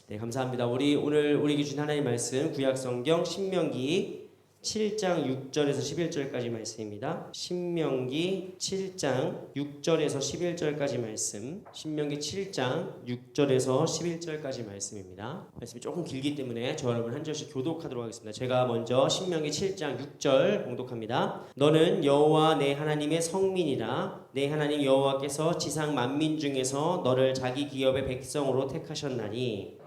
네, 감사합니다. 오늘 우리 주신 하나님 말씀 구약성경 신명기 7장 6절에서 11절까지 말씀입니다. 신명기 7장 6절에서 11절까지 말씀. 신명기 7장 6절에서 11절까지 말씀입니다. 말씀이 조금 길기 때문에 저 여러분 한 절씩 교독하도록 하겠습니다. 제가 먼저 신명기 7장 6절 봉독합니다. 너는 여호와 내 하나님의 성민이라. 내 하나님 여호와께서 지상 만민 중에서 너를 자기 기업의 백성으로 택하셨나니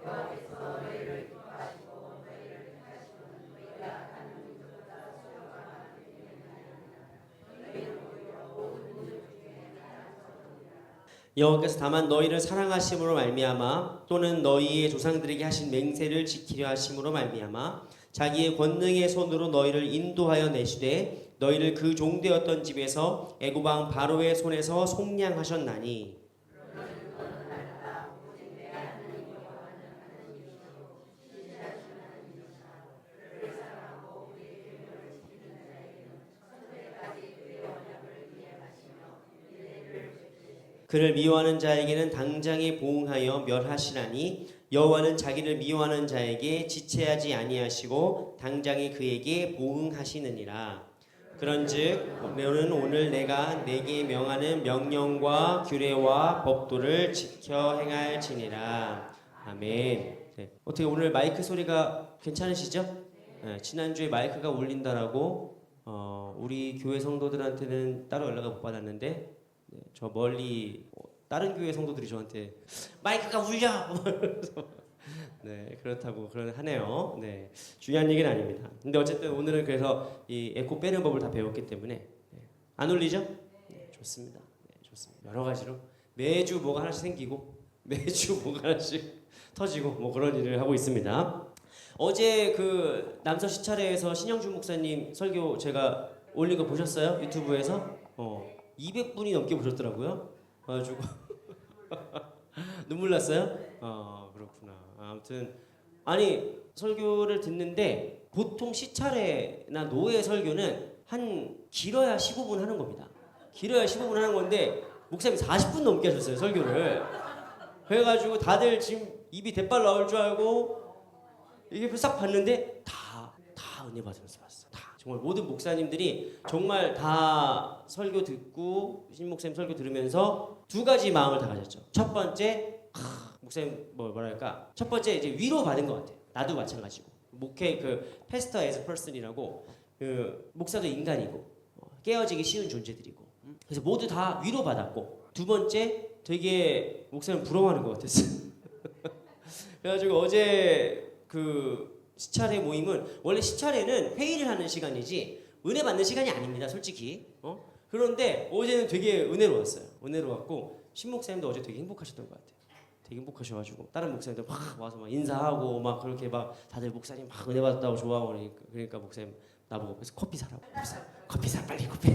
여호와께서 다만 너희를 사랑하심으로 말미암아 또는 너희의 조상들에게 하신 맹세를 지키려 하심으로 말미암아 자기의 권능의 손으로 너희를 인도하여 내시되 너희를 그 종되었던 집에서 애굽 왕 바로의 손에서 속량하셨나니 그를 미워하는 자에게는 당장에 보응하여 멸하시나니 여호와는 자기를 미워하는 자에게 지체하지 아니하시고 당장에 그에게 보응하시느니라. 그런즉 너는 오늘 내가 내게 명하는 명령과 규례와 법도를 지켜 행할지니라. 아멘. 네. 어떻게 오늘 마이크 소리가 괜찮으시죠? 네, 지난주에 마이크가 울린다라고 우리 교회 성도들한테는 따로 연락을 못 받았는데 네, 저 멀리 다른 교회 성도들이 저한테 마이크가 울려! 네, 그렇다고 하네요. 네, 중요한 얘기는 아닙니다. 근데 어쨌든 오늘은 그래서 이 에코 빼는 법을 다 배웠기 때문에 네. 안 울리죠? 네, 좋습니다. 네, 좋습니다. 여러 가지로 매주 뭐가 하나씩 생기고 매주 뭐가 하나씩 터지고 뭐 그런 일을 하고 있습니다. 어제 그 남서 시차례에서 신영준 목사님 설교 제가 올린 거 보셨어요? 유튜브에서? 200분이 넘게 보셨더라고요. 그래가지고 눈물 났어요? 그렇구나. 아무튼 아니 설교를 듣는데 보통 시차례나 노예 설교는 한 길어야 15분 하는 겁니다. 길어야 15분 하는 건데 목사님이 40분 넘게 하셨어요 설교를. 그래가지고 다들 지금 입이 대빨 나올 줄 알고 이게 싹 봤는데 다 은혜 받으면서 봤어. 다 정말 모든 목사님들이 정말 다 설교 듣고 신 목사님 설교 들으면서 두 가지 마음을 다 가졌죠. 첫 번째 목사님 뭐랄까 첫 번째 이제 위로 받은 것 같아요. 나도 마찬가지고 목회 그 패스터 에즈 퍼슨이라고 그 목사도 인간이고 깨어지기 쉬운 존재들이고 그래서 모두 다 위로 받았고 두 번째 되게 목사님 부러워하는 것 같았어요. 그래가지고 어제 그 시차례 모임은 원래 시차례는 회의를 하는 시간이지 은혜 받는 시간이 아닙니다, 솔직히. 그런데 어제는 되게 은혜로웠어요. 은혜로웠고 신 목사님도 어제 되게 행복하셨던 것 같아요. 되게 행복하셔가지고 다른 목사님들 막 와서 막 인사하고 막 그렇게 막 다들 목사님 막 은혜 받았다고 좋아하고 그러니까 목사님 나보고 그래서 커피 사라고 커피 사 빨리 커피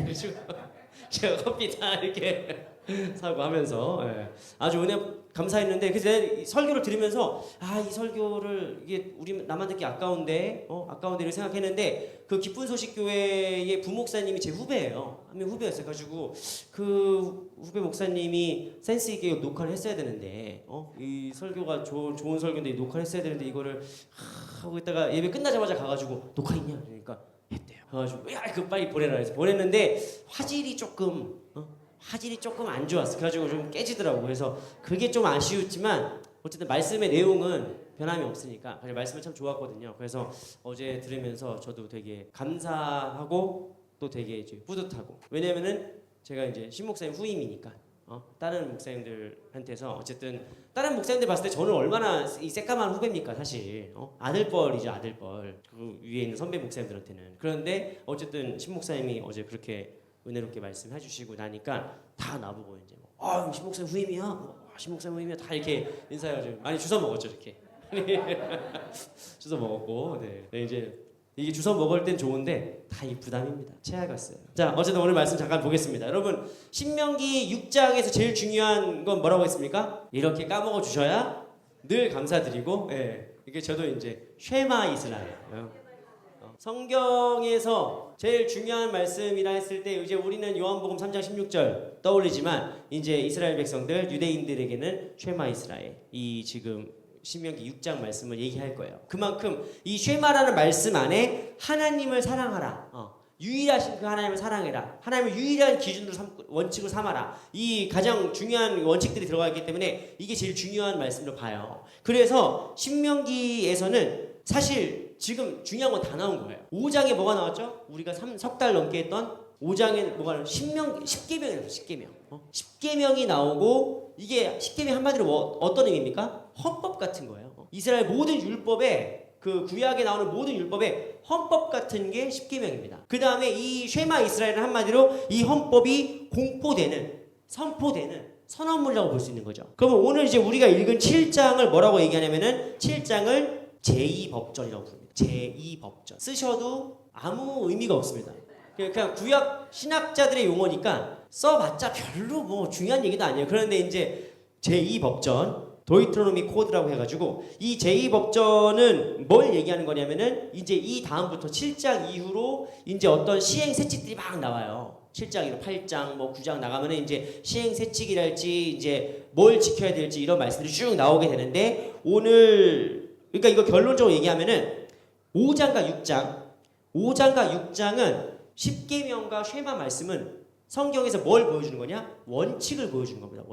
제가 커피 다 이렇게 사고 하면서 아주 은혜 감사했는데 그래서 이 설교를 들으면서 이 설교를 이게 우리 나만 듣기 아까운데 아까운데를 생각했는데 그 기쁜 소식 교회의 부목사님이 제 후배예요. 한 명 후배였어요. 가지고 그 후배 목사님이 센스 있게 녹화를 했어야 되는데 이 설교가 좋은 설교인데 녹화를 했어야 되는데 이거를 하고 있다가 예배 끝나자마자 가가지고 녹화 있냐 그러니까 했대요. 그래가지고 야 이거 빨리 보내라 해서 보냈는데 화질이 조금 안 좋았어. 그래가지고 좀 깨지더라고. 그래서 그게 좀 아쉬웠지만 어쨌든 말씀의 내용은 변함이 없으니까 말씀은 참 좋았거든요. 그래서 어제 들으면서 저도 되게 감사하고 또 되게 이제 뿌듯하고 왜냐면은 제가 이제 신 목사님 후임이니까 다른 목사님들한테서 어쨌든 다른 목사님들 봤을 때 저는 얼마나 이 새까만 후배입니까 사실 아들뻘이죠 아들뻘 그 위에 있는 선배 목사님들한테는. 그런데 어쨌든 신 목사님이 어제 그렇게 은혜롭게 말씀해 주시고 나니까 다 나보고 이제 신 목사님 후임이야 신 목사님 후임이야 다 이렇게 인사해가지고 많이 주워 먹었죠 이렇게. 주워 먹었고 네, 이제 이게 주워 먹을 땐 좋은데 다 이 부담입니다. 체할 같어요. 자 어쨌든 오늘 말씀 잠깐 보겠습니다. 여러분 신명기 6장에서 제일 중요한 건 뭐라고 했습니까? 이렇게 까먹어 주셔야 늘 감사드리고 이게 저도 이제 쉐마 이스라엘 성경에서 제일 중요한 말씀이라 했을 때 이제 우리는 요한복음 3장 16절 떠올리지만 이제 이스라엘 백성들 유대인들에게는 쉐마 이스라엘 이 지금 신명기 6장 말씀을 얘기할 거예요. 그만큼 이 쉐마라는 말씀 안에 하나님을 사랑하라. 유일하신 그 하나님을 사랑해라. 하나님을 유일한 기준으로 원칙으로 삼아라. 이 가장 중요한 원칙들이 들어가 있기 때문에 이게 제일 중요한 말씀으로 봐요. 그래서 신명기에서는 사실 지금 중요한 건 다 나온 거예요. 5장에 뭐가 나왔죠? 우리가 석 달 넘게 했던 5장에 뭐가 나왔죠? 십계명이라고 10계명. 10계명이 나오고 이게 10계명 한마디로 어떤 의미입니까? 헌법 같은 거예요. 이스라엘 모든 율법에 그 구약에 나오는 모든 율법에 헌법 같은 게 10계명입니다. 그 다음에 이 쉐마 이스라엘은 한마디로 이 헌법이 공포되는, 선포되는 선언물이라고 볼 수 있는 거죠. 그러면 오늘 이제 우리가 읽은 7장을 뭐라고 얘기하냐면은 7장을 제2법전이라고 부릅니다. 제2법전. 쓰셔도 아무 의미가 없습니다. 그냥 구약 신학자들의 용어니까 써봤자 별로 뭐 중요한 얘기도 아니에요. 그런데 이제 제2법전, 도이트로노미 코드라고 해가지고 이 제2법전은 뭘 얘기하는 거냐면은 이제 이 다음부터 7장 이후로 이제 어떤 시행 세칙들이 막 나와요. 7장 이후 8장 뭐 9장 나가면은 이제 시행 세칙이랄지 이제 뭘 지켜야 될지 이런 말씀들이 쭉 나오게 되는데 오늘 그러니까 이거 결론적으로 얘기하면은 5장과 6장은 10계명과 쉐마 말씀은 성경에서 뭘 보여주는 거냐? 원칙을 보여주는 겁니다.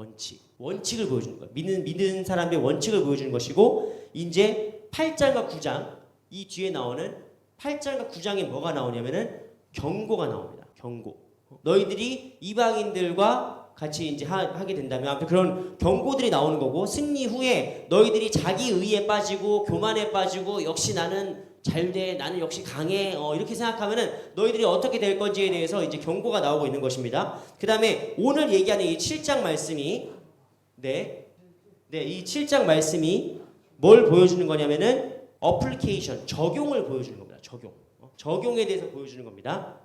원칙을 보여주는 거예요. 믿는 사람들의 원칙을 보여주는 것이고 이제 8장과 9장 이 뒤에 나오는 8장과 9장에 뭐가 나오냐면은 경고가 나옵니다. 경고. 너희들이 이방인들과 같이 이제 하게 된다면 아무튼 그런 경고들이 나오는 거고 승리 후에 너희들이 자기 의에 빠지고 교만에 빠지고 역시 나는 잘돼 나는 역시 강해 이렇게 생각하면은 너희들이 어떻게 될 건지에 대해서 이제 경고가 나오고 있는 것입니다. 그 다음에 오늘 얘기하는 이 7장 말씀이 이 7장 말씀이 뭘 보여주는 거냐면은 어플리케이션 적용을 보여주는 겁니다. 적용에 대해서 보여주는 겁니다.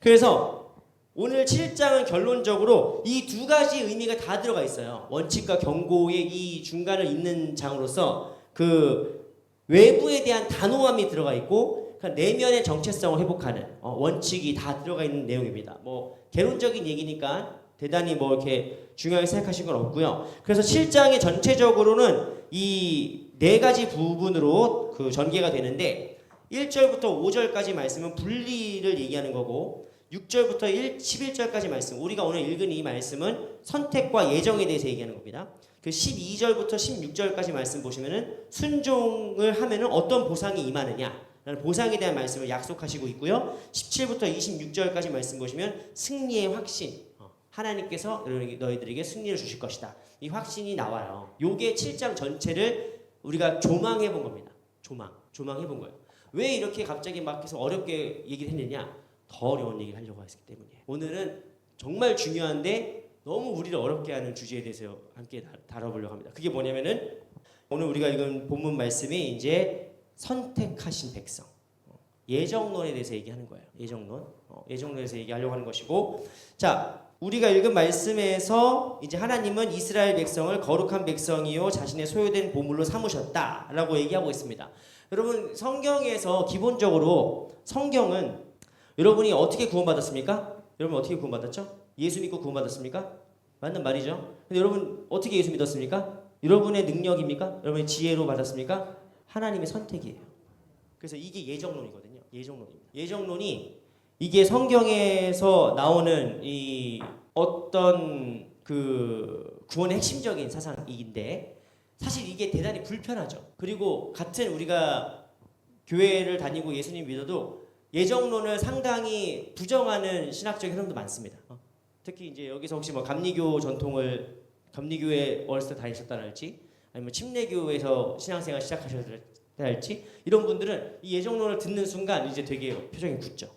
그래서 오늘 7장은 결론적으로 이 두 가지 의미가 다 들어가 있어요. 원칙과 경고의 이 중간을 잇는 장으로서 그 외부에 대한 단호함이 들어가 있고 내면의 정체성을 회복하는 원칙이 다 들어가 있는 내용입니다. 뭐 개론적인 얘기니까 대단히 뭐 이렇게 중요하게 생각하신 건 없고요. 그래서 7장의 전체적으로는 이 네 가지 부분으로 그 전개가 되는데 1절부터 5절까지 말씀은 분리를 얘기하는 거고 6절부터 11절까지 말씀 우리가 오늘 읽은 이 말씀은 선택과 예정에 대해서 얘기하는 겁니다. 그 12절부터 16절까지 말씀 보시면은 순종을 하면은 어떤 보상이 임하느냐 라는 보상에 대한 말씀을 약속하시고 있고요. 17부터 26절까지 말씀 보시면 승리의 확신 하나님께서 너희들에게 승리를 주실 것이다. 이 확신이 나와요. 요게 7장 전체를 우리가 조망해 본 겁니다. 조망해 본 거예요. 왜 이렇게 갑자기 막 계속 어렵게 얘기를 했느냐? 더 어려운 얘기를 하려고 했기 때문이에요. 오늘은 정말 중요한데 너무 우리를 어렵게 하는 주제에 대해서 함께 다뤄보려고 합니다. 그게 뭐냐면은 오늘 우리가 읽은 본문 말씀이 이제 선택하신 백성 예정론에 대해서 얘기하는 거예요. 예정론에 대해서 얘기하려고 하는 것이고 자 우리가 읽은 말씀에서 이제 하나님은 이스라엘 백성을 거룩한 백성이요 자신의 소유된 보물로 삼으셨다라고 얘기하고 있습니다. 여러분 성경에서 기본적으로 성경은 여러분이 어떻게 구원받았습니까? 여러분 어떻게 구원받았죠? 예수 믿고 구원받았습니까? 맞는 말이죠. 근데 여러분 어떻게 예수 믿었습니까? 여러분의 능력입니까? 여러분의 지혜로 받았습니까? 하나님의 선택이에요. 그래서 이게 예정론이거든요. 예정론이 이게 성경에서 나오는 이 어떤 그 구원의 핵심적인 사상인데 사실 이게 대단히 불편하죠. 그리고 같은 우리가 교회를 다니고 예수님 믿어도 예정론을 상당히 부정하는 신학적인 흐름도 많습니다. 특히 이제 여기서 혹시 뭐 감리교회 어렸을 때 다니셨다랄지 아니면 침례교에서 신앙생활 시작하셨다랄지 이런 분들은 이 예정론을 듣는 순간 이제 되게 표정이 굳죠.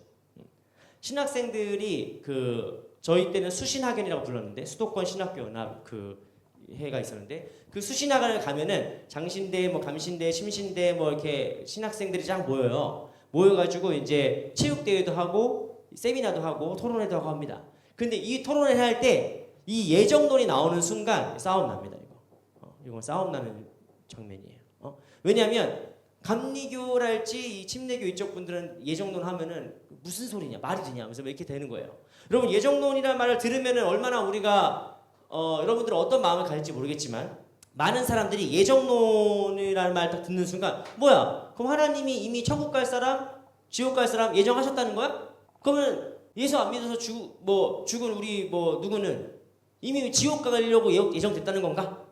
신학생들이 저희 때는 수신학연이라고 불렀는데 수도권 신학교연합 그 해가 있었는데 그 수신학원을 가면은 장신대, 뭐 감신대, 심신대 뭐 이렇게 신학생들이 쫙 모여가지고 이제 체육대회도 하고 세미나도 하고 토론회도 하고 합니다. 근데 이 토론회 할 때 이 예정론이 나오는 순간 싸움 납니다. 이건 싸움 나는 장면이에요. 왜냐하면 감리교랄지 이 침례교 이쪽 분들은 예정론 하면은 무슨 소리냐 말이 되냐 하면서 이렇게 되는 거예요. 여러분 예정론이라는 말을 들으면은 얼마나 우리가 여러분들은 어떤 마음을 가질지 모르겠지만 많은 사람들이 예정론이라는 말 딱 듣는 순간 뭐야? 그럼 하나님이 이미 천국 갈 사람, 지옥 갈 사람 예정하셨다는 거야? 그러면 예수 안 믿어서 죽은 우리 누구는 이미 지옥 가려고 예정됐다는 건가?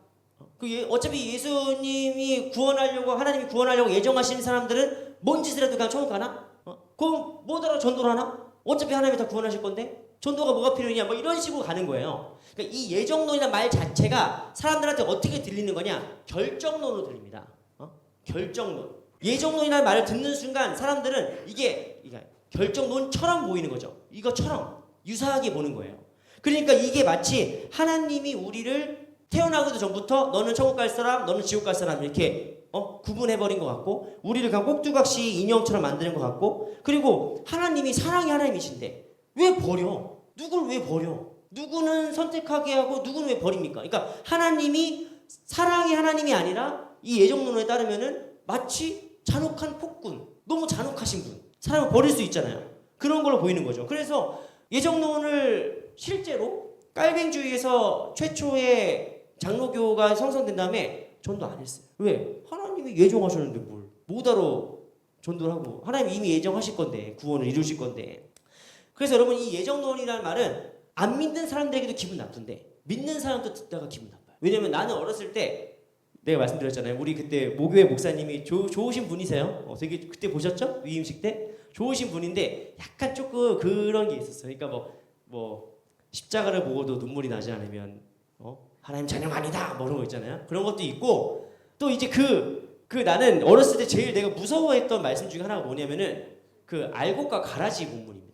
어차피 예수님이 구원하려고 하나님이 구원하려고 예정하신 사람들은 뭔 짓을 해도 그냥 천국 가나? 그럼 뭐더러 전도를 하나? 어차피 하나님이 다 구원하실 건데 전도가 뭐가 필요하냐? 이런 식으로 가는 거예요. 그러니까 이 예정론이라는 말 자체가 사람들한테 어떻게 들리는 거냐? 결정론으로 들립니다. 결정론. 예정론이라는 말을 듣는 순간 사람들은 이게 결정론처럼 보이는 거죠. 이것처럼 유사하게 보는 거예요. 그러니까 이게 마치 하나님이 우리를 태어나기도 전부터 너는 천국 갈 사람, 너는 지옥 갈 사람 이렇게 구분해버린 것 같고 우리를 그냥 꼭두각시 인형처럼 만드는 것 같고 그리고 하나님이 사랑의 하나님이신데 왜 버려? 누굴 왜 버려? 누구는 선택하게 하고 누구는 왜 버립니까? 그러니까 하나님이 사랑의 하나님이 아니라 이 예정론에 따르면은 마치 잔혹한 폭군, 너무 잔혹하신 분, 사람을 버릴 수 있잖아요. 그런 걸로 보이는 거죠. 그래서 예정론을 실제로 깔뱅주의에서 최초의 장로교가 형성된 다음에 전도 안 했어요. 왜? 하나님이 예정하셨는데 뭘 뭐다로 전도를 하고 하나님이 이미 예정하실 건데 구원을 이루실 건데. 그래서 여러분 이 예정론이라는 말은 안 믿는 사람들에게도 기분 나쁜데 믿는 사람도 듣다가 기분 나빠요. 왜냐면 나는 어렸을 때 내가 말씀드렸잖아요. 우리 그때 모교회 목사님이 좋으신 분이세요. 되게 그때 보셨죠? 위임식 때 좋으신 분인데 약간 조금 그런 게 있었어요. 그러니까 십자가를 보고도 눈물이 나지 않으면 하나님 자녀가 아니다 뭐 그런 거 있잖아요. 그런 것도 있고 또 이제 나는 어렸을 때 제일 내가 무서워했던 말씀 중에 하나가 뭐냐면은 알곡과 가라지 본문입니다.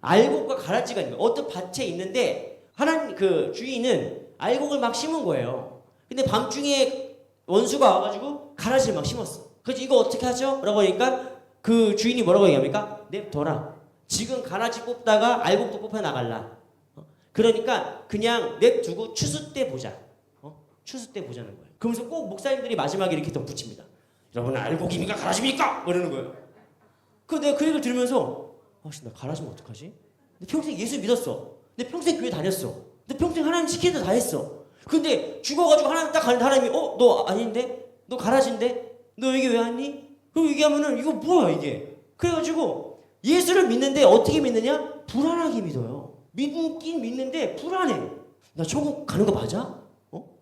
알곡과 가라지가 있는 거예요. 어떤 밭에 있는데 하나님 주인은 알곡을 막 심은 거예요. 근데 밤중에 원수가 와가지고 가라지를 막 심었어. 그래서 이거 어떻게 하죠? 라고 하니까 그 주인이 뭐라고 얘기합니까? 냅둬라. 지금 가라지 뽑다가 알곡도 뽑혀 나갈라. 그러니까 그냥 냅두고 추수 때 보자. 추수 때 보자는 거예요. 그러면서 꼭 목사님들이 마지막에 이렇게 덧붙입니다. 여러분 알곡입니까? 가라지입니까? 그러는 거예요. 내가 그 얘기를 들으면서 나 가라지면 어떡하지? 근데 평생 예수 믿었어. 근데 평생 교회 다녔어. 근데 평생 하나님 시키는 대로 다 했어. 근데 죽어가지고 하나님 딱 가는데 하나님이 너 아닌데? 너 가라지인데? 너 여기 왜 왔니? 그럼 얘기하면은 이거 뭐야 이게? 그래가지고 예수를 믿는데 어떻게 믿느냐? 불안하게 믿어요. 믿긴 믿는데 불안해. 나 천국 가는 거 맞아?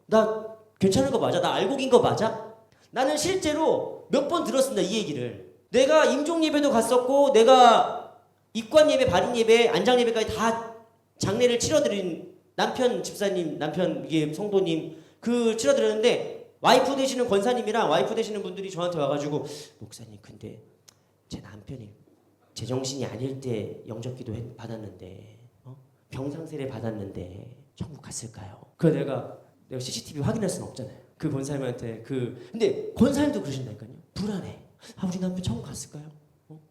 나 괜찮은 거 맞아? 나 알곡인 거 맞아? 나는 실제로 몇 번 들었습니다. 이 얘기를. 내가 임종 예배도 갔었고 내가 입관 예배, 발인 예배, 안장 예배까지 다 장례를 치러드린 남편 집사님, 남편 이게 성도님 치러드렸는데 와이프 되시는 권사님이랑 와이프 되시는 분들이 저한테 와가지고 목사님 근데 제 남편이 제정신이 아닐 때 영접기도 받았는데 병상세례 받았는데 천국 갔을까요? 내가 CCTV 확인할 수는 없잖아요. 그 권사님한테 근데 권사님도 그러신다니까요. 불안해. 우리 남편 천국 갔을까요?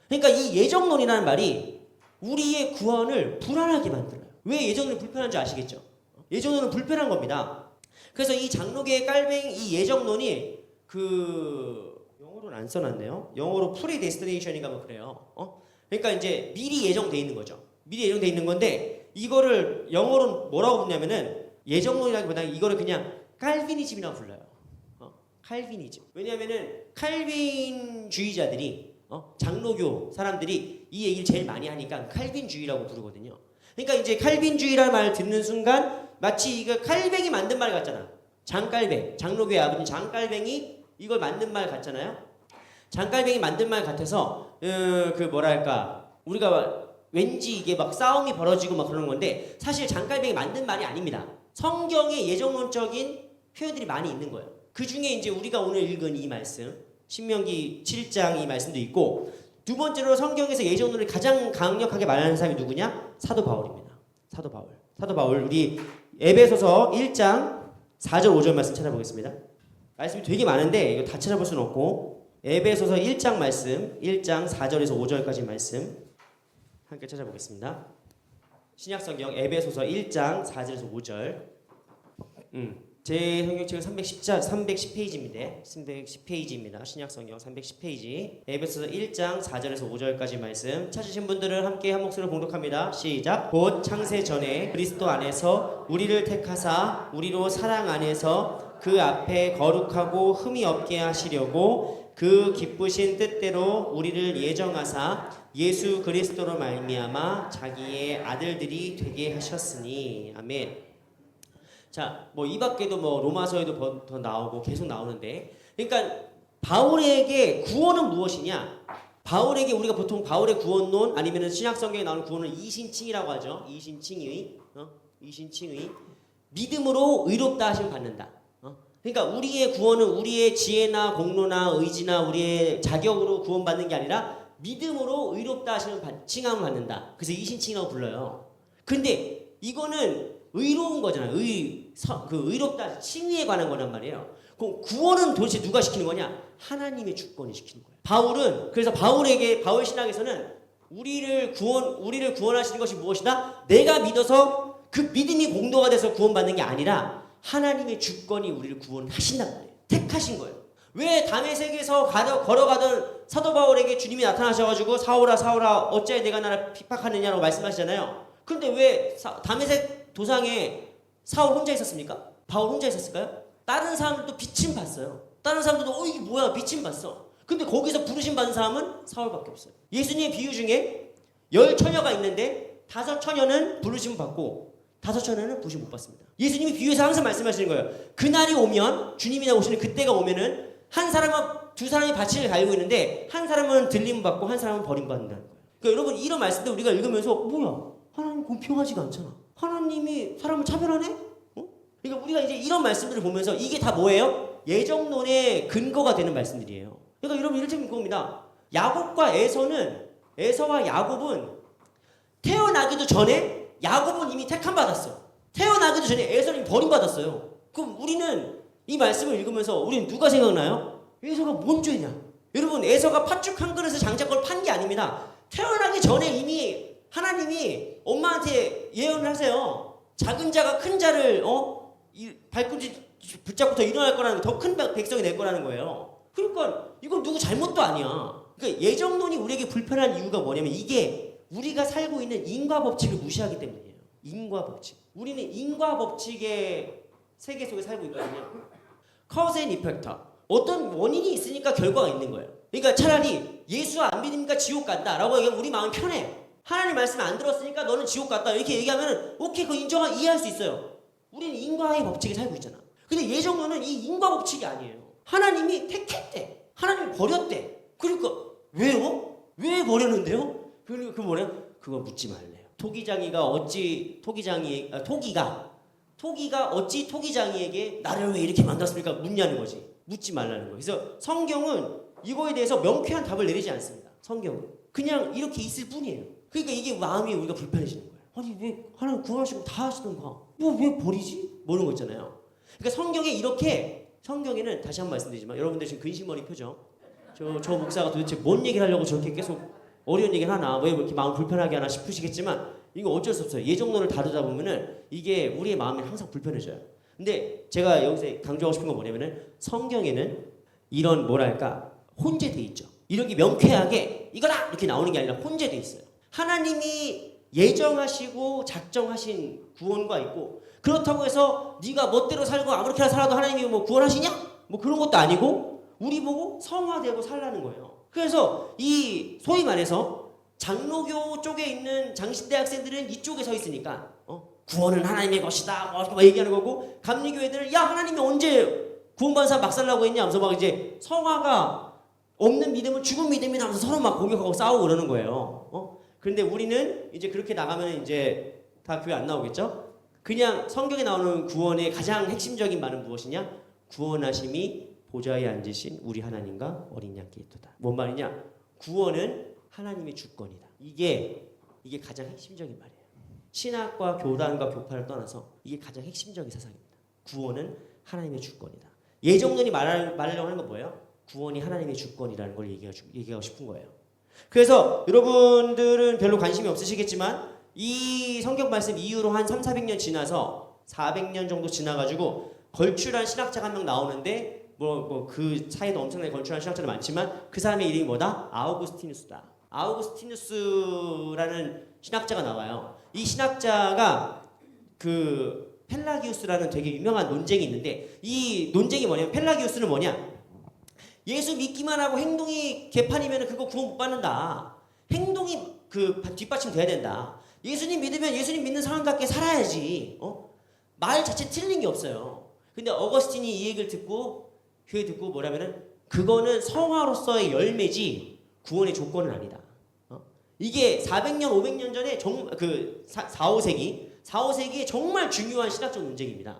그러니까 이 예정론이라는 말이 우리의 구원을 불안하게 만들어요. 왜 예정론이 불편한지 아시겠죠? 예정론은 불편한 겁니다. 그래서 이 장로계의 깔뱅이 이 예정론이 영어로는 안 써놨네요. 영어로 프리데스티네이션인가 뭐 그래요. 그러니까 이제 미리 예정돼 있는 거죠. 미리 예정돼 있는 건데 이거를 영어로 뭐라고 부르냐면은 예정론이라기보다는 이거를 그냥 칼비니즘이라고 불러요. 칼비니즘. 왜냐하면은 칼빈주의자들이 장로교 사람들이 이 얘기를 제일 많이 하니까 칼빈주의라고 부르거든요. 그러니까 이제 칼빈주의라는 말을 듣는 순간 마치 이거 칼뱅이 만든 말 같잖아. 장깔뱅, 장로교의 아버님 장깔뱅이 이걸 만든 말 같잖아요. 장깔뱅이 만든 말 같아서 우리가 왠지 이게 막 싸움이 벌어지고 막 그러는 건데 사실 장깔뱅이 만든 말이 아닙니다. 성경에 예정론적인 표현들이 많이 있는 거예요. 그 중에 이제 우리가 오늘 읽은 이 말씀 신명기 7장 이 말씀도 있고 두 번째로 성경에서 예정론을 가장 강력하게 말하는 사람이 누구냐? 사도 바울입니다. 사도 바울 우리 에베소서 1장 4절 5절 말씀 찾아보겠습니다. 말씀이 되게 많은데 이거 다 찾아볼 수는 없고 에베소서 1장 말씀 1장 4절에서 5절까지 말씀 함께 찾아보겠습니다. 신약성경 에베소서 1장 4절에서 5절 제 성경책은 310페이지입니다. 310페이지입니다. 신약성경 310페이지. 에베소서 1장 4절에서 5절까지 말씀 찾으신 분들은 함께 한 목소리로 봉독합니다. 시작. 곧 창세 전에 그리스도 안에서 우리를 택하사 우리로 사랑 안에서 그 앞에 거룩하고 흠이 없게 하시려고 그 기쁘신 뜻대로 우리를 예정하사 예수 그리스도로 말미암아 자기의 아들들이 되게 하셨으니. 아멘. 자, 뭐 이 밖에도 뭐 로마서에도 더 나오고 계속 나오는데, 그러니까 바울에게 구원은 무엇이냐? 바울에게 우리가 보통 바울의 구원론 아니면은 신약 성경에 나오는 구원은 이신칭이라고 하죠. 이신칭의 믿음으로 의롭다 하심을 받는다. 그러니까 우리의 구원은 우리의 지혜나 공로나 의지나 우리의 자격으로 구원받는 게 아니라 믿음으로 의롭다 하심을 칭함을 받는다. 그래서 이신칭이라고 불러요. 근데 이거는 의로운 거잖아요. 의롭다 칭의에 관한 거란 말이에요. 그럼 구원은 도대체 누가 시키는 거냐? 하나님의 주권이 시키는 거예요. 바울은 그래서 바울 신학에서는 우리를 구원하시는 것이 무엇이다? 내가 믿어서 그 믿음이 공도가 돼서 구원받는 게 아니라 하나님의 주권이 우리를 구원하신단 말이에요. 택하신 거예요. 왜 다메섹에서 걸어가던 사도 바울에게 주님이 나타나셔가지고 사울아 어찌하여 내가 나를 핍박하느냐라고 말씀하시잖아요. 근데 왜 다메섹 도상에 사울 혼자 있었습니까? 바울 혼자 있었을까요? 다른 사람들도 비침 봤어요. 다른 사람들도 이게 뭐야 비침 봤어. 근데 거기서 부르심 받은 사람은 사울밖에 없어요. 예수님의 비유 중에 10처녀가 있는데 5처녀는 부르심 받고 5처녀는 부르심 못 받습니다. 예수님이 비유에서 항상 말씀하시는 거예요. 그날이 오면 주님이 오시는 그때가 오면은 한 사람은 두 사람이 밭을 갈고 있는데 한 사람은 들림 받고 한 사람은 버림 받는다는 거예요. 그러니까 여러분 이런 말씀들 우리가 읽으면서 뭐야 하나님 공평하지가 않잖아. 하나님이 사람을 차별하네? 그러니까 우리가 이제 이런 말씀들을 보면서 이게 다 뭐예요? 예정론의 근거가 되는 말씀들이에요. 그러니까 여러분 이를테면 그겁니다. 에서와 야곱은 태어나기도 전에 야곱은 이미 택함 받았어. 태어나기도 전에 에서는 버림받았어요. 그럼 우리는 이 말씀을 읽으면서 우리는 누가 생각나요? 에서가 뭔 죄냐? 여러분 에서가 팥죽 한 그릇에 장자권을 판 게 아닙니다. 태어나기 전에 이미 하나님이 엄마한테 예언을 하세요. 작은 자가 큰 자를 발꿈치 붙잡고 더 일어날 거라는 더 큰 백성이 될 거라는 거예요. 그러니까 이건 누구 잘못도 아니야. 그러니까 예정론이 우리에게 불편한 이유가 뭐냐면 이게 우리가 살고 있는 인과 법칙을 무시하기 때문이에요. 인과 법칙. 우리는 인과 법칙의 세계 속에 살고 있거든요. cause and effect. 어떤 원인이 있으니까 결과가 있는 거예요. 그러니까 차라리 예수 안 믿으니까 지옥 간다라고 얘기하면 우리 마음이 편해. 하나님 말씀 안 들었으니까 너는 지옥 갔다 이렇게 얘기하면 오케이 그거 이해할 수 있어요. 우리는 인과의 법칙에 살고 있잖아. 근데 예정론은 이 인과 법칙이 아니에요. 하나님이 택했대. 하나님이 버렸대. 그러니까 왜요? 왜 버렸는데요? 그러니까 그 뭐냐? 그거 묻지 말래요. 토기가 어찌 토기장이에게 나를 왜 이렇게 만들었습니까? 묻냐는 거지. 묻지 말라는 거예요. 그래서 성경은 이거에 대해서 명쾌한 답을 내리지 않습니다. 성경은 그냥 이렇게 있을 뿐이에요. 그러니까 이게 마음이 우리가 불편해지는 거예요. 아니 왜 하나님 구원하시고 다 하시던가 왜 버리지? 모르는 거 있잖아요. 그러니까 성경에는 다시 한 번 말씀드리지만 여러분들 지금 근심머리 표정 저 목사가 도대체 뭔 얘기를 하려고 저렇게 계속 어려운 얘기를 하나 왜 이렇게 마음 불편하게 하나 싶으시겠지만 이거 어쩔 수 없어요. 예정론을 다루다 보면은 이게 우리의 마음이 항상 불편해져요. 근데 제가 여기서 강조하고 싶은 건 뭐냐면은 성경에는 이런 뭐랄까 혼재돼 있죠. 이렇게 명쾌하게 이거다 이렇게 나오는 게 아니라 혼재돼 있어요. 하나님이 예정하시고 작정하신 구원과 있고 그렇다고 해서 네가 멋대로 살고 아무렇게나 살아도 하나님이 뭐 구원하시냐? 뭐 그런 것도 아니고 우리 보고 성화되고 살라는 거예요. 그래서 이 소위 말해서 장로교 쪽에 있는 장신대 학생들은 이쪽에 서 있으니까 구원은 하나님의 것이다 뭐 얘기하는 거고 감리교회들은 야 하나님이 언제 구원받은 사람 막 살라고 했냐 하면서 막 이제 성화가 없는 믿음은 죽은 믿음이다 하면서 서로 막 공격하고 싸우고 그러는 거예요. 그런데 우리는 이제 그렇게 나가면 이제 다 교회 안 나오겠죠? 그냥 성경에 나오는 구원의 가장 핵심적인 말은 무엇이냐? 구원하심이 보좌에 앉으신 우리 하나님과 어린 양께 있도다. 뭔 말이냐? 구원은 하나님의 주권이다. 이게 가장 핵심적인 말이에요. 신학과 교단과 교파를 떠나서 이게 가장 핵심적인 사상입니다. 구원은 하나님의 주권이다. 예정론이 말하려고 하는 건 뭐예요? 구원이 하나님의 주권이라는 걸 얘기하고 싶은 거예요. 그래서 여러분들은 별로 관심이 없으시겠지만 이 성경 말씀 이후로 한 300~400년 지나서 400년 정도 지나가지고 걸출한 신학자가 한 명 나오는데 그 사이에도 엄청나게 걸출한 신학자도 많지만 그 사람의 이름이 뭐다? 아우구스티누스다. 아우구스티누스라는 신학자가 나와요. 이 신학자가 그 펠라기우스라는 되게 유명한 논쟁이 있는데 이 논쟁이 뭐냐면 펠라기우스는 뭐냐? 예수 믿기만 하고 행동이 개판이면 그거 구원 못 받는다. 행동이 그 뒷받침 돼야 된다. 예수님 믿으면 예수님 믿는 사람답게 살아야지. 말 자체 틀린 게 없어요. 근데 어거스틴이 이 얘기를 듣고 교회 듣고 뭐냐면은 그거는 성화로서의 열매지 구원의 조건은 아니다. 이게 400년, 500년 전에 4, 5세기에 정말 중요한 신학적 논쟁입니다.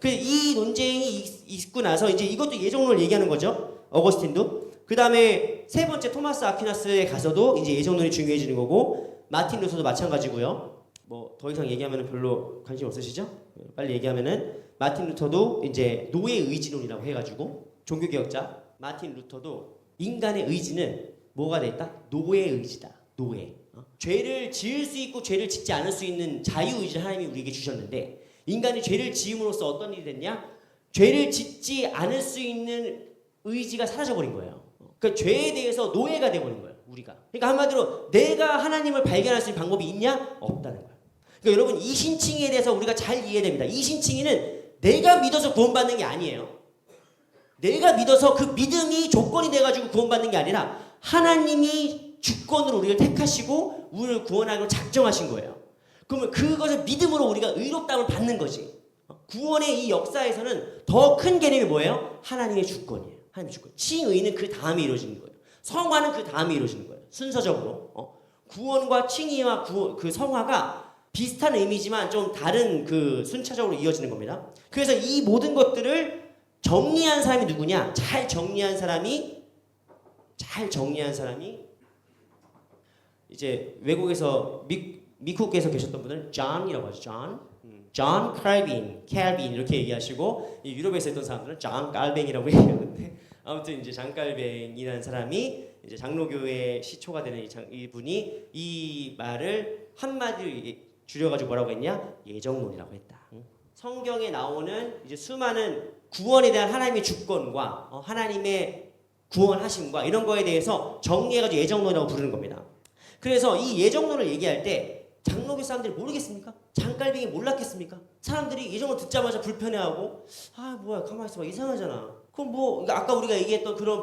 이 논쟁이 있고 나서 이제 이것도 예정론을 얘기하는 거죠. 어거스틴도. 그 다음에 세 번째 토마스 아퀴나스에 가서도 이제 예정론이 중요해지는 거고 마틴 루터도 마찬가지고요. 뭐 더 이상 얘기하면 별로 관심 없으시죠? 빨리 얘기하면은 마틴 루터도 이제 노예 의지론이라고 해가지고 종교개혁자 마틴 루터도 인간의 의지는 뭐가 됐다? 노예 의지다. 노예. 죄를 지을 수 있고 죄를 짓지 않을 수 있는 자유의지를 하나님이 우리에게 주셨는데 인간이 죄를 지음으로써 어떤 일이 됐냐? 죄를 짓지 않을 수 있는 의지가 사라져버린 거예요. 그러니까 죄에 대해서 노예가 돼버린 거예요. 우리가. 그러니까 한마디로 내가 하나님을 발견할 수 있는 방법이 있냐? 없다는 거예요. 그러니까 여러분 이신칭의에 대해서 우리가 잘 이해됩니다. 이신칭의는 내가 믿어서 구원받는 게 아니에요. 내가 믿어서 그 믿음이 조건이 돼가지고 구원받는 게 아니라 하나님이 주권으로 우리를 택하시고 우리를 구원하기로 작정하신 거예요. 그러면 그것을 믿음으로 우리가 의롭다움을 받는 거지. 구원의 이 역사에서는 더 큰 개념이 뭐예요? 하나님의 주권이에요. 하나님의 주권. 칭의는 그 다음에 이루어지는 거예요. 성화는 그 다음에 이루어지는 거예요. 순서적으로. 구원과 칭의와 그 성화가 비슷한 의미지만 좀 다른 그 순차적으로 이어지는 겁니다. 그래서 이 모든 것들을 정리한 사람이 누구냐? 잘 정리한 사람이 이제 외국에서 미국에서 계셨던 분들은 존이라고 하죠. 존 칼빈 이렇게 얘기하시고 유럽에서 있던 사람들은 존 깔뱅이라고 얘기하는데 아무튼 이제 존 깔뱅이라는 사람이 이제 장로교의 시초가 되는 이분이 이 말을 한마디로 줄여가지고 뭐라고 했냐? 예정론이라고 했다. 성경에 나오는 이제 수많은 구원에 대한 하나님의 주권과 하나님의 구원하심과 이런 거에 대해서 정리해가지고 예정론이라고 부르는 겁니다. 그래서 이 예정론을 얘기할 때 장로교 사람들이 모르겠습니까? 장깔뱅이 몰랐겠습니까? 사람들이 예정론 듣자마자 불편해하고 뭐야 가만히 있어봐 이상하잖아. 그럼 뭐 아까 우리가 얘기했던 그런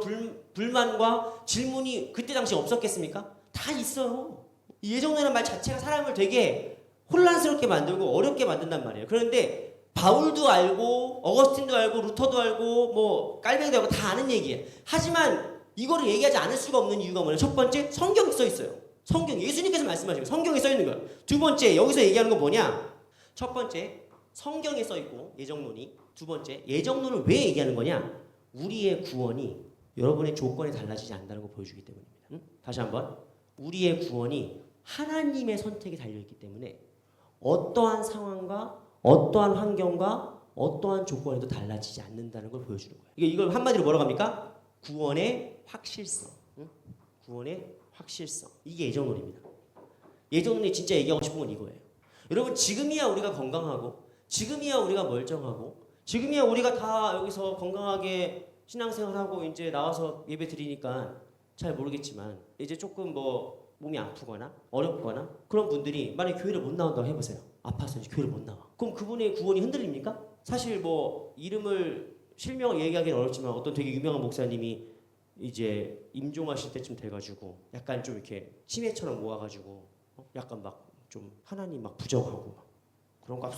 불만과 질문이 그때 당시 없었겠습니까? 다 있어요. 이 예정론이라는 말 자체가 사람을 되게 혼란스럽게 만들고 어렵게 만든단 말이에요. 그런데 바울도 알고 어거스틴도 알고 루터도 알고 뭐 깔뱅이도 알고 다 아는 얘기예요. 하지만 이거를 얘기하지 않을 수가 없는 이유가 뭐냐? 첫 번째 성경에 써 있어요. 성경 예수님께서 말씀하시고 성경에 써 있는 거예요. 두 번째 여기서 얘기하는 건 뭐냐? 첫 번째 성경에 써 있고 예정론이. 두 번째 예정론을 왜 얘기하는 거냐? 우리의 구원이 여러분의 조건이 달라지지 않는다는 걸 보여주기 때문입니다. 다시 한번 우리의 구원이 하나님의 선택이 달려있기 때문에 어떠한 상황과 어떠한 환경과 어떠한 조건에도 달라지지 않는다는 걸 보여주는 거예요. 이걸 한마디로 뭐라고 합니까? 구원의 확실성. 구원의 확실성. 이게 예정론입니다. 예정론이 진짜 얘기하고 싶은 건 이거예요. 여러분 지금이야 우리가 건강하고 지금이야 우리가 멀쩡하고 지금이야 우리가 다 여기서 건강하게 신앙생활하고 이제 나와서 예배 드리니까 잘 모르겠지만 이제 조금 뭐 몸이 아프거나 어렵거나 그런 분들이 만약에 교회를 못 나온다고 해보세요. 아파서 이제 교회를 못 나와. 그럼 그분의 구원이 흔들립니까? 사실 뭐 이름을 실명을 얘기하기는 어렵지만 어떤 되게 유명한 목사님이 이제 임종하실 때쯤 돼가지고 약간 좀 이렇게 치매처럼 모아가지고 약간 막 좀 하나님 막 부정하고 막 그런 거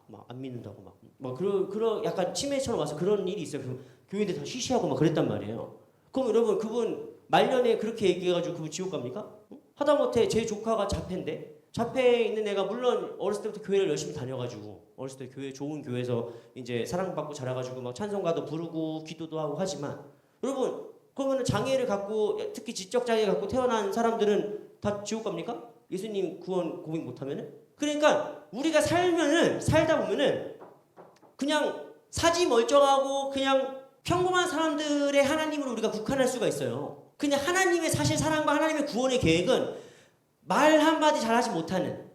막 안 믿는다고 막 그런 약간 치매처럼 와서 그런 일이 있어요. 그 교인들 다 쉬쉬하고 막 그랬단 말이에요. 그럼 여러분 그분 말년에 그렇게 얘기해가지고 그분 지옥 갑니까? 하다못해 제 조카가 자폐인데 자폐에 있는 애가 물론 어렸을 때부터 교회를 열심히 다녀가지고 어렸을 때 교회 좋은 교회에서 이제 사랑받고 자라가지고 막 찬송가도 부르고 기도도 하고 하지만 여러분 그러면 장애를 갖고 특히 지적 장애 갖고 태어난 사람들은 다 지옥 갑니까? 예수님 구원 고백 못하면은? 그러니까 우리가 살다 보면은 그냥 사지 멀쩡하고 그냥 평범한 사람들의 하나님으로 우리가 국한할 수가 있어요. 그냥 하나님의 사실 사랑과 하나님의 구원의 계획은 말 한마디 잘하지 못하는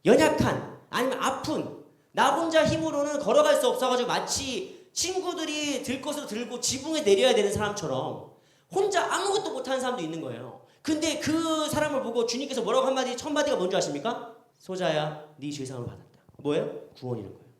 연약한 아니면 아픈 나 혼자 힘으로는 걸어갈 수 없어가지고 마치 친구들이 들 것을 들고 지붕에 내려야 되는 사람처럼 혼자 아무것도 못하는 사람도 있는 거예요. 근데 그 사람을 보고 주님께서 뭐라고 한마디 첫 마디가 뭔지 아십니까? 소자야 네 죄사함을 받았다. 뭐예요? 구원이라는 거예요.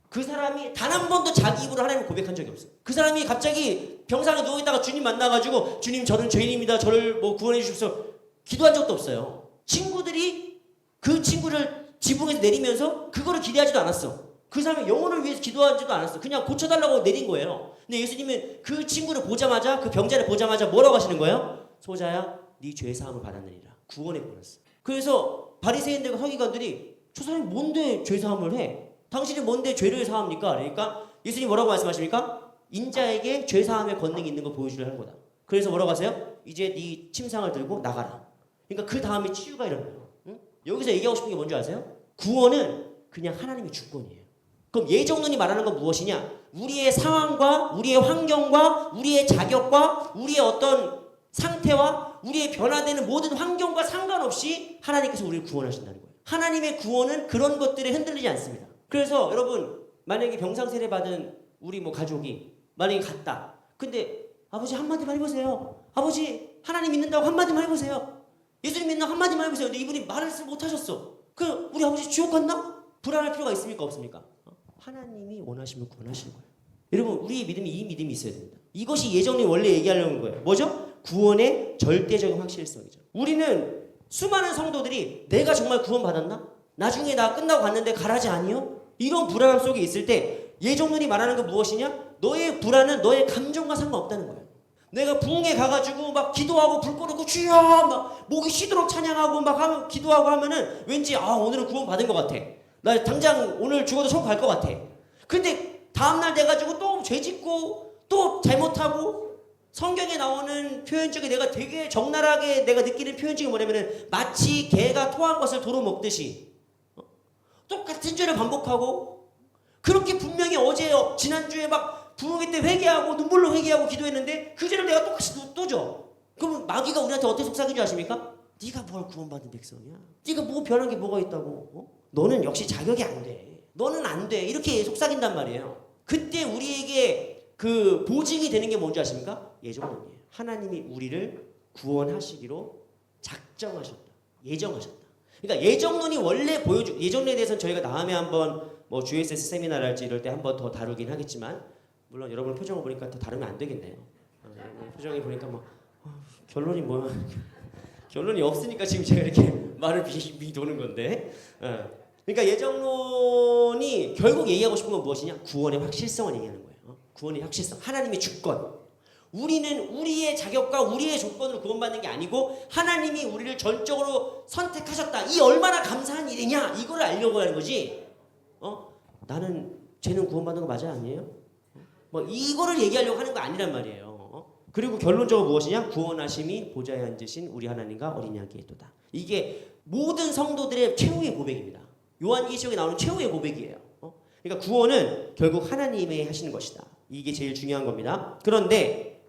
그 사람이 단 한 번도 자기 입으로 하나님을 고백한 적이 없어요. 그 사람이 갑자기 병상에 누워있다가 주님 만나가지고 주님 저는 죄인입니다. 저를 뭐 구원해 주십시오. 기도한 적도 없어요. 친구들이 그 친구를 지붕에서 내리면서 그거를 기대하지도 않았어. 그 사람의 영혼을 위해서 기도하지도 않았어. 그냥 고쳐달라고 내린 거예요. 근데 예수님은 그 친구를 보자마자 그 병자를 보자마자 뭐라고 하시는 거예요? 소자야 네 죄사함을 받았느니라. 구원해 버렸어. 그래서 바리새인들과 서기관들이 저 사람이 뭔데 죄사함을 해? 당신이 뭔데 죄를 사합니까? 그러니까 예수님 뭐라고 말씀하십니까? 인자에게 죄사함의 권능이 있는 거 보여주려 하는 거다. 그래서 뭐라고 하세요? 이제 네 침상을 들고 나가라. 그러니까 그 다음에 치유가 일어나요. 응? 여기서 얘기하고 싶은 게 뭔지 아세요? 구원은 그냥 하나님의 주권이에요. 그럼 예정론이 말하는 건 무엇이냐? 우리의 상황과 우리의 환경과 우리의 자격과 우리의 어떤 상태와 우리의 변화되는 모든 환경과 상관없이 하나님께서 우리를 구원하신다는 거예요. 하나님의 구원은 그런 것들에 흔들리지 않습니다. 그래서 여러분 만약에 병상세례 받은 우리 뭐 가족이 만약에 갔다. 근데 아버지 한마디만 해보세요. 아버지 하나님 믿는다고 한마디만 해보세요. 예수님 믿는다고 한마디만 해보세요. 근데 이분이 말을 못하셨어. 그 우리 아버지 지옥 갔나? 불안할 필요가 있습니까? 없습니까? 하나님이 원하시면 구원하시는 거예요. 여러분 우리의 믿음이 이 믿음이 있어야 된다. 이것이 예정론이 원래 얘기하려는 거예요. 뭐죠? 구원의 절대적인 확실성이죠. 우리는 수많은 성도들이 내가 정말 구원받았나? 나중에 나 끝나고 갔는데 가라지 아니요? 이런 불안함 속에 있을 때 예정론이 말하는 건 무엇이냐? 너의 불안은 너의 감정과 상관없다는 거예요. 내가 부흥회 가가지고 막 기도하고 불 꺼놓고 주여 막 목이 쉬도록 찬양하고 막 하면 기도하고 하면은 왠지 오늘은 구원받은 것 같아. 나 당장 오늘 죽어도 천국 갈 것 같아. 근데 다음날 돼가지고 또 죄짓고 또 잘못하고 성경에 나오는 표현 중에 내가 되게 적나라하게 내가 느끼는 표현 중에 뭐냐면은 마치 개가 토한 것을 도로 먹듯이 똑같은 죄를 반복하고 그렇게 분명히 어제 지난주에 막 부흥회 때 회개하고 눈물로 회개하고 기도했는데 그 죄를 내가 똑같이 또 줘. 그러면 마귀가 우리한테 어떻게 속삭인 줄 아십니까? 네가 뭘 구원받은 백성이야? 네가 뭐 변한 게 뭐가 있다고? 너는 역시 자격이 안 돼. 너는 안 돼. 이렇게 속삭인단 말이에요. 그때 우리에게 그 보증이 되는 게 뭔지 아십니까? 예정론이에요. 하나님이 우리를 구원하시기로 작정하셨다. 예정하셨다. 그러니까 예정론이 원래 예정론에 대해서는 저희가 다음에 한번 뭐 GSS 세미나를 할지 이럴 때 한번 더 다루긴 하겠지만 물론 여러분 표정을 보니까 더 다루면 안 되겠네요. 표정이 보니까 뭐 결론이 뭐야? 결론이 없으니까 지금 제가 이렇게 말을 빙빙 도는 건데. 그러니까 예정론이 결국 얘기하고 싶은 건 무엇이냐? 구원의 확실성을 얘기하는 거예요. 구원의 확실성, 하나님의 주권. 우리는 우리의 자격과 우리의 조건으로 구원받는 게 아니고 하나님이 우리를 전적으로 선택하셨다. 이 얼마나 감사한 일이냐? 이거를 알려고 하는 거지. 나는 쟤는 구원받는 거 맞아 아니에요? 뭐 이거를 얘기하려고 하는 거 아니란 말이에요. 그리고 결론적으로 무엇이냐? 구원하심이 보좌에 앉으신 우리 하나님과 어린 양의 도다. 이게 모든 성도들의 최후의 고백입니다. 요한계시록에 나오는 최후의 고백이에요. 그러니까 구원은 결국 하나님이 하시는 것이다. 이게 제일 중요한 겁니다. 그런데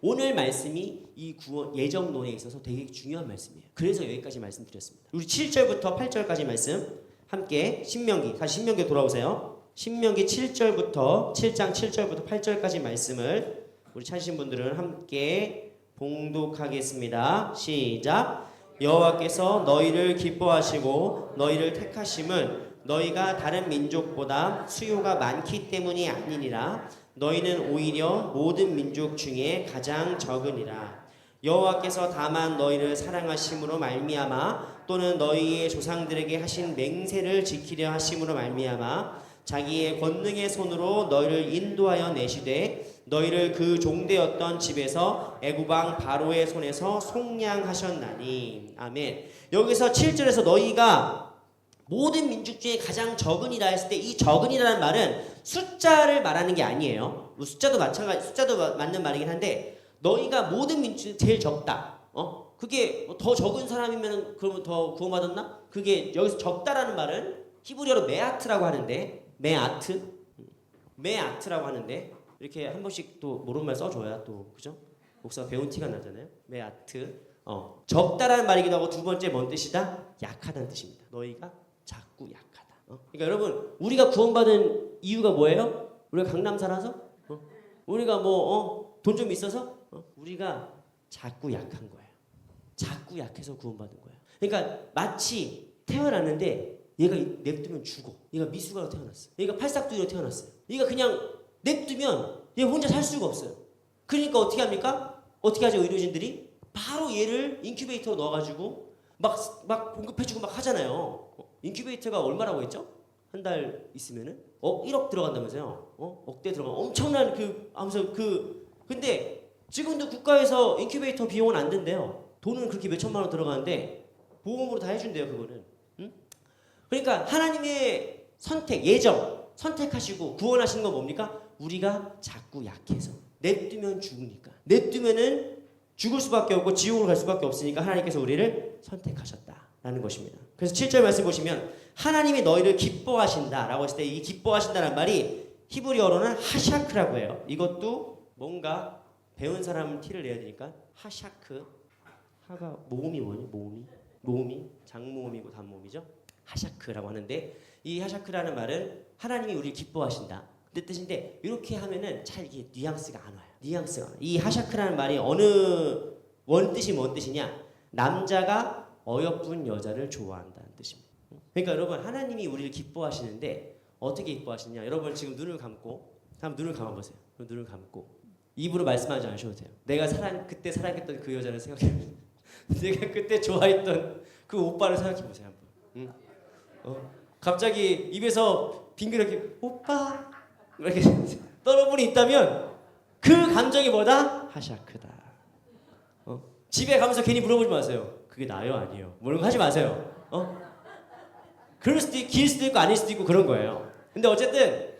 오늘 말씀이 이 구원 예정론에 있어서 되게 중요한 말씀이에요. 그래서 여기까지 말씀드렸습니다. 우리 7절부터 8절까지 말씀 함께 신명기, 다시 신명기 돌아오세요. 신명기 7장 7절부터 8절까지 말씀을 우리 찾으신 분들은 함께 봉독하겠습니다. 시작. 여호와께서 너희를 기뻐하시고 너희를 택하심은 너희가 다른 민족보다 수요가 많기 때문이 아니니라. 너희는 오히려 모든 민족 중에 가장 적으니라. 여호와께서 다만 너희를 사랑하심으로 말미암아 또는 너희의 조상들에게 하신 맹세를 지키려 하심으로 말미암아 자기의 권능의 손으로 너희를 인도하여 내시되 너희를 그 종되었던 집에서 애굽왕 바로의 손에서 속량하셨나니. 아멘. 여기서 7절에서 너희가 모든 민족 중에 가장 적은이라 했을 때 이 적은이라는 말은 숫자를 말하는 게 아니에요. 숫자도 마찬가지, 숫자도 맞는 말이긴 한데 너희가 모든 민족 중에 제일 적다. 그게 더 적은 사람이면 그러면 더 구원받았나? 그게 여기서 적다라는 말은 히브리어로 메아트라고 하는데 메아트라고 하는데 이렇게 한 번씩 또 모르는 말 써줘야 또 그죠? 목사가 배운 티가 나잖아요. 메아트. 적다라는 말이기도 하고 두 번째 뭔 뜻이다? 약하다는 뜻입니다. 너희가 작고 약하다. 그러니까 여러분 우리가 구원받은 이유가 뭐예요? 우리가 강남 살아서? 우리가 뭐 돈 좀 있어서? 우리가 작고 약한 거예요. 작고 약해서 구원받은 거예요. 그러니까 마치 태어났는데 얘가 냅두면 죽어. 얘가 미숙아로 태어났어. 얘가 팔싹두리로 태어났어요. 얘가 그냥 냅두면 얘 혼자 살 수가 없어요. 그러니까 어떻게 합니까? 어떻게 하죠? 의료진들이 바로 얘를 인큐베이터로 넣어가지고 막 공급해주고 막 하잖아요. 인큐베이터가 얼마라고 했죠? 한 달 있으면은 1억 들어간다면서요. 억대 들어가. 엄청난 근데 지금도 국가에서 인큐베이터 비용은 안 든대요. 돈은 그렇게 몇 천만 원 들어가는데 보험으로 다 해준대요, 그거는. 응? 그러니까 하나님의 선택, 예정, 선택하시고 구원하시는 건 뭡니까? 우리가 자꾸 약해서 냅두면 죽으니까. 냅두면은 죽을 수밖에 없고 지옥으로 갈 수밖에 없으니까 하나님께서 우리를 선택하셨다라는 것입니다. 그래서 7절 말씀 보시면 하나님이 너희를 기뻐하신다라고 했을 때 이 기뻐하신다는 말이 히브리어로는 하샤크라고 해요. 이것도 뭔가 배운 사람은 티를 내야 되니까 하샤크. 하가 모음이 뭐니? 모음이 장모음이고 단모음이죠. 하샤크라고 하는데 이 하샤크라는 말은 하나님이 우리를 기뻐하신다. 그 뜻인데 이렇게 하면은 잘 이게 뉘앙스가 안 와요. 뉘앙스가 안 와요. 이 하샤크라는 말이 어느 원뜻이 뭔 뜻이냐? 남자가 어여쁜 여자를 좋아한다는 뜻입니다. 그러니까 여러분 하나님이 우리를 기뻐하시는데 어떻게 기뻐하시냐? 여러분 지금 눈을 감고 한번 눈을 감아보세요. 눈을 감고 입으로 말씀하지 않으셔도 돼요. 내가 그때 사랑했던 그 여자를 생각해. 내가 그때 좋아했던 그 오빠를 생각해 보세요 한번. 응? 갑자기 입에서 빙그랗게 오빠 이렇게 떠오르분이 있다면 그 감정이 뭐다? 하샤크다. 집에 가면서 괜히 물어보지 마세요. 그게 나요 아니에요? 뭐 이런 거 하지 마세요. 그럴 수도 있고 길 수도 있고 아닐 수도 있고 그런 거예요. 근데 어쨌든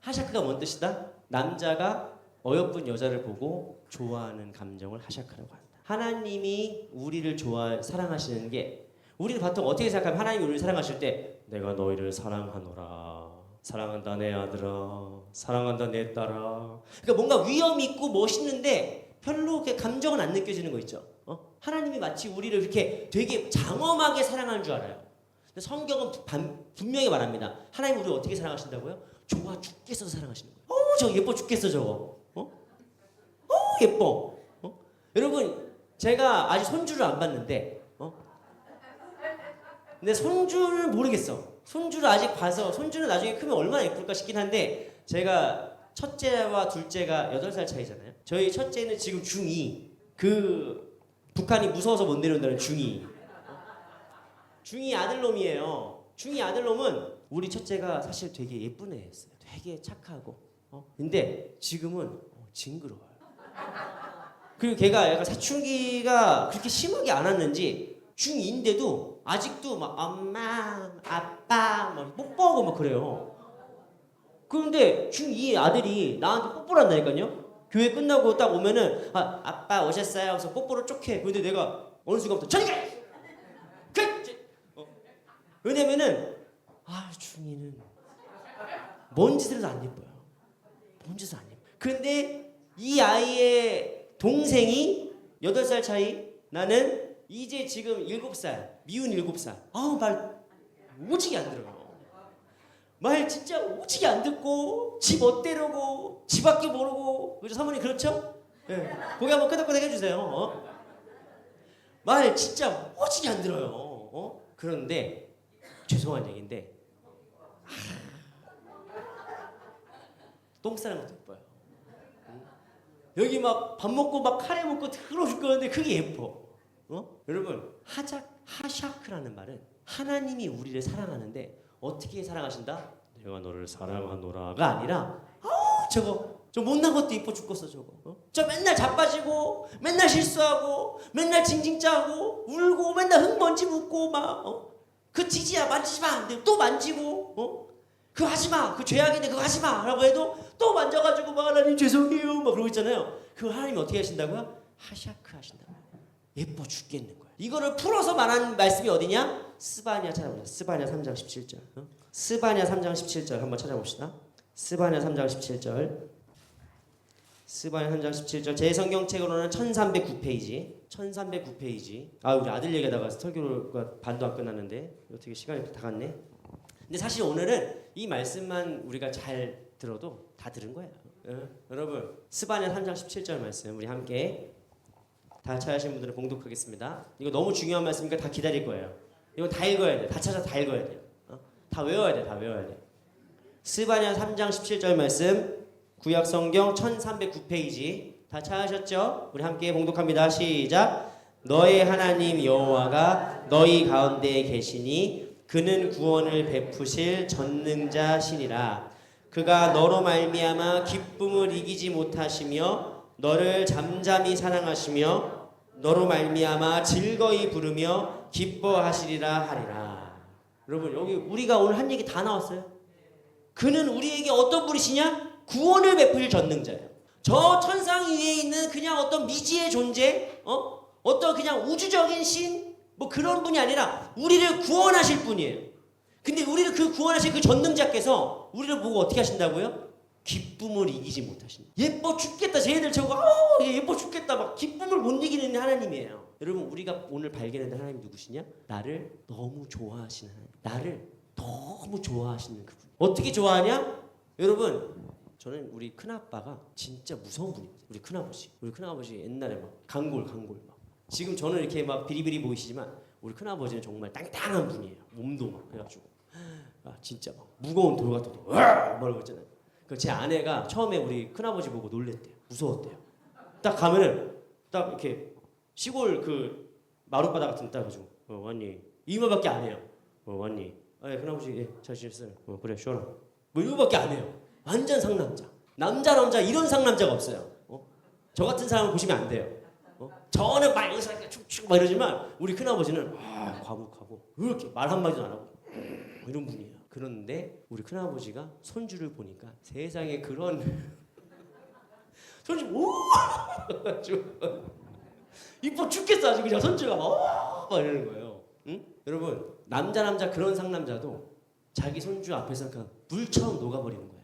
하샤크가 뭔 뜻이다? 남자가 어여쁜 여자를 보고 좋아하는 감정을 하샤크라고 한다. 하나님이 우리를 사랑하시는 게 우리는 보통 어떻게 생각하면 하나님이 우리를 사랑하실 때 내가 너희를 사랑하노라. 사랑한다 내 아들아. 사랑한다 내 딸아. 그러니까 뭔가 위엄이 있고 멋있는데 별로 그렇게 감정은 안 느껴지는 거 있죠. 하나님이 마치 우리를 이렇게 되게 장엄하게 사랑하는 줄 알아요. 근데 성경은 분명히 말합니다. 하나님 우리를 어떻게 사랑하신다고요? 좋아 죽겠어서 사랑하시는 거예요. 저거 예뻐 죽겠어 저거. 예뻐. 여러분 제가 아직 손주를 안 봤는데 근데 손주를 모르겠어. 손주를 아직 봐서 손주는 나중에 크면 얼마나 예쁠까 싶긴 한데 제가 첫째와 둘째가 8살 차이잖아요. 저희 첫째는 지금 중2. 그 북한이 무서워서 못 내려온다는 중2. 중2 아들놈이에요. 중2 아들놈은 우리 첫째가 사실 되게 예쁜 애였어요. 되게 착하고. 근데 지금은 징그러워요. 그리고 걔가 약간 사춘기가 그렇게 심하게 안 왔는지 중2인데도 아직도 막 엄마, 아빠 막 뽀뽀하고 막 그래요. 그런데 중2 아들이 나한테 뽀뽀를 한다니까요. 교회 끝나고 딱 오면은 아빠 오셨어요? 그래서 뽀뽀를 쪽 해. 근데 내가 어느 순간부터 저리 가! 왜냐면은 중2는 뭔 짓을 해도 안 예뻐요. 뭔 짓을 안 예뻐요. 근데 이 아이의 동생이 8살 차이 나는 이제 지금 7살 미운 7살 말 오지게 안 들어요. 말 진짜 오지게 안 듣고 집 어때려고 집 밖에 모르고 그죠 사모님 그렇죠? 네. 고개 한번 끄덕끄덕 해주세요. 말 진짜 오지게 안 들어요. 그런데 죄송한 얘기인데 똥 싸는 것도 예뻐요. 여기 막 밥 먹고 막 카레 먹고 더러워 죽 거는데 그게 예뻐. 여러분 하샤크라는 말은 하나님이 우리를 사랑하는데 어떻게 사랑하신다? 내가 너를 사랑하노라가 아니라 저 못난 것도 이뻐 죽겠어 저거. 저 맨날 자빠지고 맨날 실수하고 맨날 징징 짜고 울고 맨날 흙먼지 묻고 막 그 지지야 만지지 마. 근데 또 만지고 그거 하지 마. 그 죄악인데 그거 하지 마. 라고 해도 또 만져가지고 막 하나님 죄송해요 막 그러고 있잖아요. 그거 하나님이 어떻게 하신다고요? 하샤크 하신다고요. 예뻐 죽겠는 거야. 이거를 풀어서 말하는 말씀이 어디냐? 스바냐 찾아보자. 스바냐 3장 17절. 스바냐 3장 17절 한번 찾아봅시다. 스바냐 3장 17절. 스바냐 3장 17절. 제 성경책으로는 1309페이지. 1309페이지. 우리 아들 얘기하다가 설교가 반도 안 끝났는데 어떻게 시간이 다 갔네. 근데 사실 오늘은 이 말씀만 우리가 잘 들어도 다 들은 거예요. 여러분 스바냐 3장 17절 말씀 우리 함께 다 찾으신 분들은 봉독하겠습니다. 이거 너무 중요한 말씀이니까 다 기다릴 거예요. 이건 다 읽어야 돼요. 다 찾아서 다 읽어야 돼요. 다 외워야 돼. 다 외워야 돼. 스바냐 3장 17절 말씀 구약 성경 1309페이지 다 찾으셨죠? 우리 함께 봉독합니다. 시작. 너의 하나님 여호와가 너희 가운데 계시니 그는 구원을 베푸실 전능자시니라. 그가 너로 말미암아 기쁨을 이기지 못하시며 너를 잠잠히 사랑하시며 너로 말미암아 즐거이 부르며 기뻐하시리라 하리라. 여러분 여기 우리가 오늘 한 얘기 다 나왔어요. 그는 우리에게 어떤 분이시냐? 구원을 베풀 전능자예요. 저 천상 위에 있는 그냥 어떤 미지의 존재, 어떤 그냥 우주적인 신, 뭐 그런 분이 아니라 우리를 구원하실 분이에요. 근데 우리를 그 구원하실 그 전능자께서 우리를 보고 어떻게 하신다고요? 기쁨을 이기지 못하신다. 예뻐 죽겠다. 쟤네들 저거 예뻐 죽겠다. 막 기쁨을 못 이기는 하나님이에요. 여러분 우리가 오늘 발견했던 하나님 누구시냐? 나를 너무 좋아하시는 하나님. 나를 너무 좋아하시는 그분. 어떻게 좋아하냐? 여러분 저는 우리 큰아빠가 진짜 무서운 분이에요. 우리 큰아버지. 우리 큰아버지 옛날에 막 강골 막. 지금 저는 이렇게 막 비리비리 보이시지만 우리 큰아버지는 정말 땅땅한 분이에요. 몸도 막 그래가지고 진짜 막 무거운 돌 같은 거 뭐라고 했잖아요. 그 제 아내가 처음에 우리 큰아버지 보고 놀랬대요. 무서웠대요. 딱 가면은 딱 이렇게 시골 그 마룻바닥 같은 데 딱 가지고 왔니? 이 말밖에 안 해요. 왔니? 예, 큰아버지 예, 잘 지냈어요. 그래 쉬어라. 뭐 이거밖에 안 해요. 완전 상남자. 남자 이런 상남자가 없어요. 저 같은 사람을 보시면 안 돼요. 저는 막 여기서 축축 막 이러지만 우리 큰아버지는 과묵하고 이렇게 말 한마디도 안 하고 이런 분이에요. 그런데 우리 큰아버지가 손주를 보니까 세상에 그런 손주 이뻐 죽겠어 아주 그냥 손주가 막 이러는 거예요. 응? 여러분 남자 그런 상남자도 자기 손주 앞에서 그냥 물처럼 녹아버리는 거예요.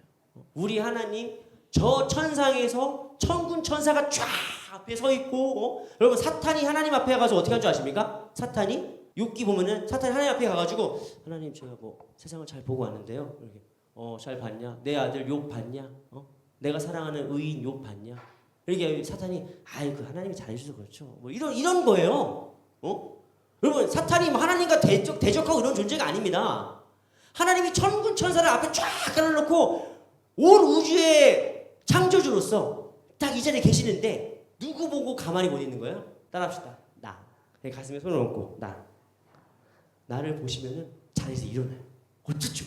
우리 하나님 저 천상에서 천군 천사가 쫙 앞에 서 있고 여러분 사탄이 하나님 앞에 가서 어떻게 할 줄 아십니까? 사탄이 욥기 보면은 사탄이 하나님 앞에 가가지고 하나님 제가 뭐 세상을 잘 보고 왔는데요. 이렇게 잘 봤냐? 내 아들 욥 봤냐? 내가 사랑하는 의인 욥 봤냐? 이렇게 사탄이 그 하나님이 잘해주셔서 그렇죠. 뭐 이런 거예요. 여러분 사탄이 하나님과 대적하고 이런 존재가 아닙니다. 하나님이 천군 천사를 앞에 쫙 깔아놓고 온 우주의 창조주로서 딱 이 자리에 계시는데 누구 보고 가만히 못 있는 거예요? 따라합시다. 나. 내 가슴에 손을 얹고 나를 보시면은 자리에서 일어나요. 어쩌죠?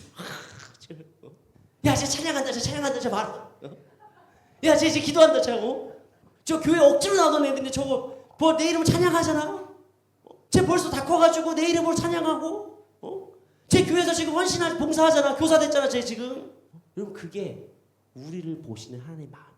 야, 쟤 찬양한다. 저 봐라. 야, 쟤 기도한다. 저 교회 억지로 나오던 애인데 저거 뭐 내 이름을 찬양하잖아. 쟤 벌써 다 커가지고 내 이름으로 찬양하고. 쟤 교회에서 지금 헌신하고 봉사하잖아. 교사 됐잖아. 쟤 지금. 여러분 그게 우리를 보시는 하나님의 마음.